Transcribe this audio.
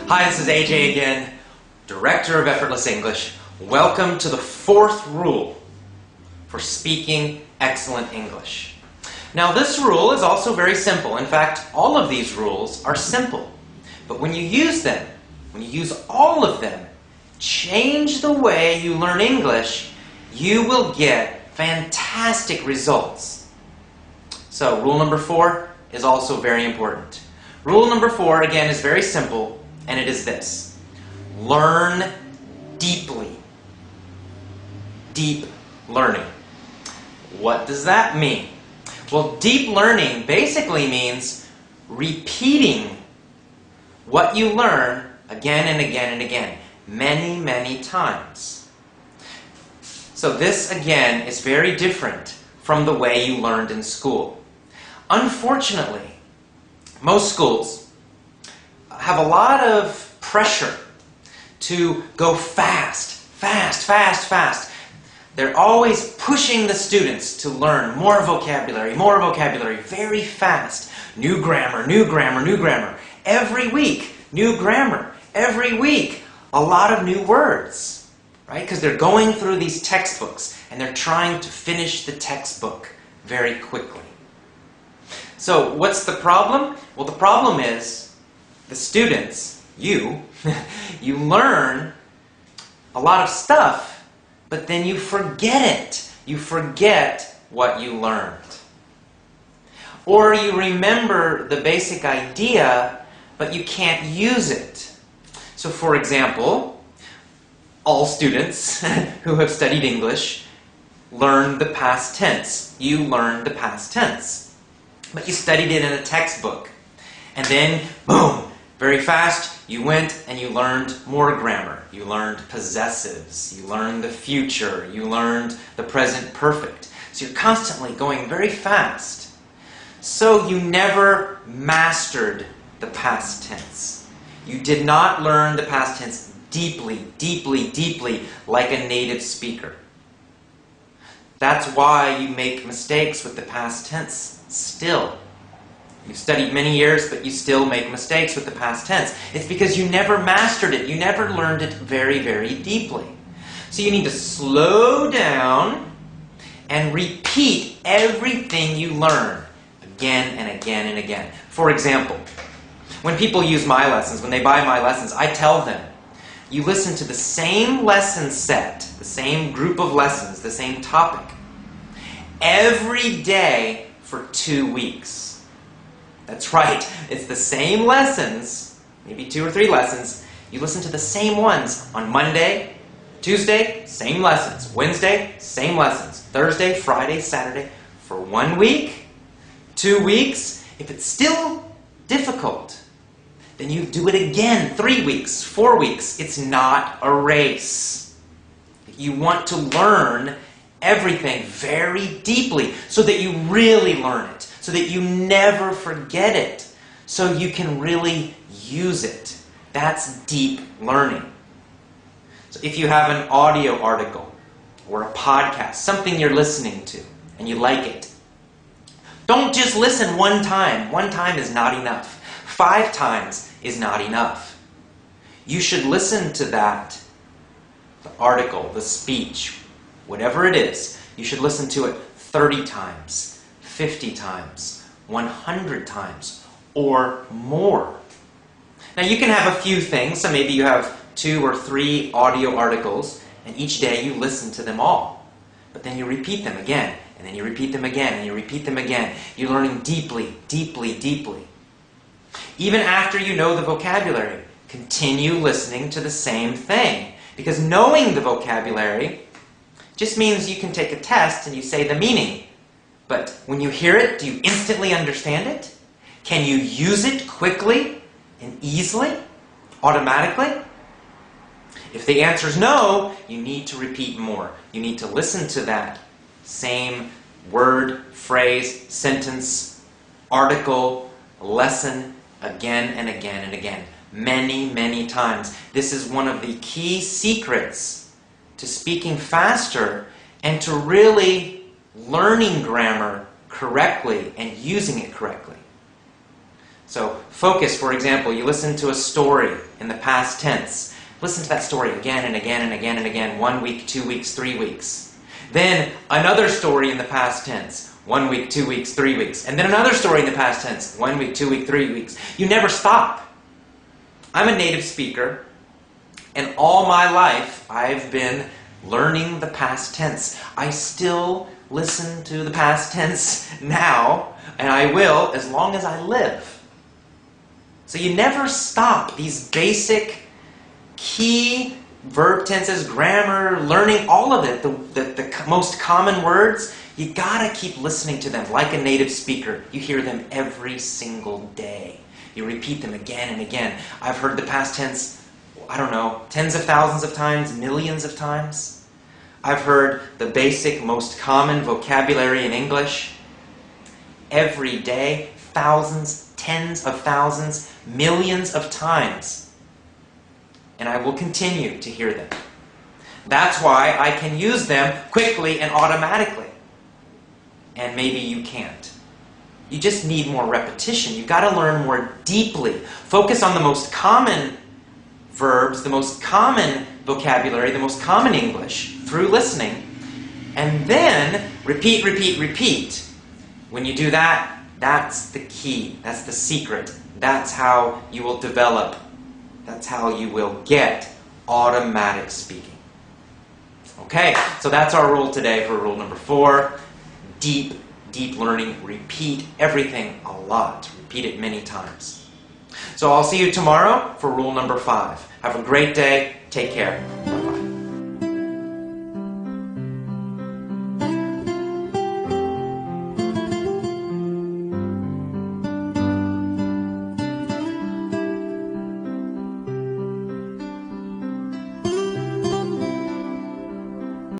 Hi, this is AJ again, Director of Effortless English. Welcome to the fourth rule for speaking excellent English. Now, this rule is also very simple. In fact, all of these rules are simple. But when you use them, when you use all of them, change the way you learn English, you will get fantastic results. So, rule number 4 is also very important. Rule number 4, again, is very simple, and it is this. Learn deeply. Deep learning. What does that mean? Well, deep learning basically means repeating what you learn again and again and again, many, many times. So this, again, is very different from the way you learned in school. Unfortunately, most schools have a lot of pressure to go fast. They're always pushing the students to learn more vocabulary, very fast. New grammar. Every week, new grammar. Every week, a lot of new words, right? Because they're going through these textbooks and they're trying to finish the textbook very quickly. So what's the problem? Well, the problem is the students, you learn a lot of stuff, but then you forget it. You forget what you learned. Or you remember the basic idea, but you can't use it. So for example, all students who have studied English learn the past tense. You learned the past tense. But you studied it in a textbook. And then, boom, very fast, you went and you learned more grammar. You learned possessives. You learned the future. You learned the present perfect. So you're constantly going very fast. So you never mastered the past tense. You did not learn the past tense deeply, like a native speaker. That's why you make mistakes with the past tense still. You've studied many years, but you still make mistakes with the past tense. It's because you never mastered it. You never learned it very, very deeply. So you need to slow down and repeat everything you learn again and again and again. For example, when people use my lessons, when they buy my lessons, I tell them, you listen to the same lesson set, the same group of lessons, the same topic, every day for 2 weeks. That's right, it's the same lessons, maybe 2 or 3 lessons. You listen to the same ones on Monday, Tuesday, same lessons. Wednesday, same lessons. Thursday, Friday, Saturday, for 1 week, 2 weeks. If it's still difficult, then you do it again, 3 weeks, 4 weeks. It's not a race. You want to learn everything very deeply so that you really learn it, so that you never forget it, so you can really use it. That's deep learning. So if you have an audio article or a podcast, something you're listening to, and you like it, don't just listen one time. 1 time is not enough. 5 times is not enough. You should listen to that, the article, the speech, whatever it is, you should listen to it 30 times, 50 times, 100 times, or more. Now you can have a few things, so maybe you have 2 or 3 audio articles, and each day you listen to them all. But then you repeat them again, and then you repeat them again, and you repeat them again. You're learning deeply. Even after you know the vocabulary, continue listening to the same thing. Because knowing the vocabulary just means you can take a test and you say the meaning. But when you hear it, do you instantly understand it? Can you use it quickly and easily, automatically? If the answer is no, you need to repeat more. You need to listen to that same word, phrase, sentence, article, lesson again and again and again. Many, many times. This is one of the key secrets to speaking faster and to really learning grammar correctly and using it correctly. So focus, for example, you listen to a story in the past tense. Listen to that story again and again and again and again, 1 week, 2 weeks, 3 weeks. Then another story in the past tense, 1 week, 2 weeks, 3 weeks. And then another story in the past tense, 1 week, 2 weeks, 3 weeks. You never stop. I'm a native speaker, and all my life I've been learning the past tense. I still listen to the past tense now, and I will as long as I live. So you never stop these basic key verb tenses, grammar, learning all of it, the most common words. You gotta keep listening to them like a native speaker. You hear them every single day. You repeat them again and again. I've heard the past tense, I don't know, tens of thousands of times, millions of times. I've heard the basic, most common vocabulary in English every day, thousands, tens of thousands, millions of times. And I will continue to hear them. That's why I can use them quickly and automatically. And maybe you can't. You just need more repetition. You've got to learn more deeply. Focus on the most common verbs, the most common vocabulary, the most common English through listening. And then repeat, repeat, repeat. When you do that, that's the key. That's the secret. That's how you will develop. That's how you will get automatic speaking. Okay, so that's our rule today for rule number 4. Deep learning. Repeat everything a lot. Repeat it many times. So I'll see you tomorrow for rule number 5. Have a great day. Take care.